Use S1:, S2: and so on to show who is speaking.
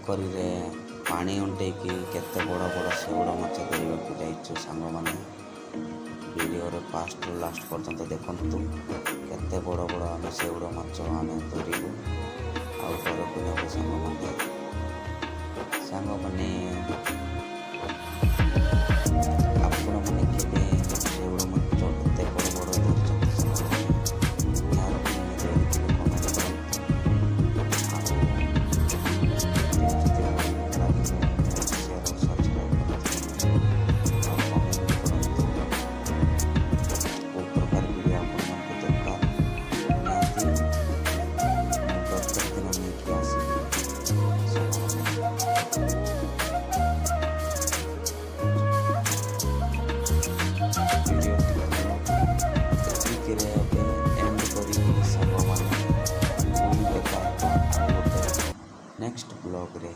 S1: ପୋଖରୀରେ ପାଣି ଉଣ୍ଟେଇକି କେତେ ବଡ଼ ବଡ଼ ଶେଉଳ ମାଛ ଧରିବାକୁ ଯାଇଛୁ ସାଙ୍ଗମାନେ। ଭିଡ଼ିଓରେ ଫାଷ୍ଟରୁ ଲାଷ୍ଟ ପର୍ଯ୍ୟନ୍ତ ଦେଖନ୍ତୁ। କେତେ ବଡ଼ ବଡ଼ ଆମେ ଶେଉଳ ମାଛ ଆମେ ଧରିବୁ ଆଉ ଘରକୁ ନେବୁ ସାଙ୍ଗମାନେ। ଆପଣମାନେ କେବେ ଶେଉଳ ମାଛ ଏତେ ବଡ଼ ବଡ଼ ଧରିଛନ୍ତି ସାଙ୍ଗମାନେ? ଏହାର ପାଇଁ ନିଜେ ଟିକେ କମେଣ୍ଟ କରନ୍ତୁ। ଆଉ ଯଦି ଲାଗିଲେ ସେୟାର ଓ ସବସ୍କ୍ରାଇବ୍ କରନ୍ତୁ ଆଉ କମେଣ୍ଟ କରନ୍ତୁ। କେଉଁ ପ୍ରକାର ଭିଡ଼ିଓ ଆପଣମାନଙ୍କୁ ଦରକାର ନିହାତି ମୁଁ ପ୍ରତ୍ୟେକ ଦିନ ନେଇକି ଆସିବି ସାଙ୍ଗମାନେ। ଏତିକିରେ ଏବେ ଏଣ୍ଡ କରିବି ସାଙ୍ଗମାନେ। ପୁଣି ଦେଖା ହେବା ଆଉ ଗୋଟେ ନେକ୍ସଟ ବ୍ଲଗ୍ରେ।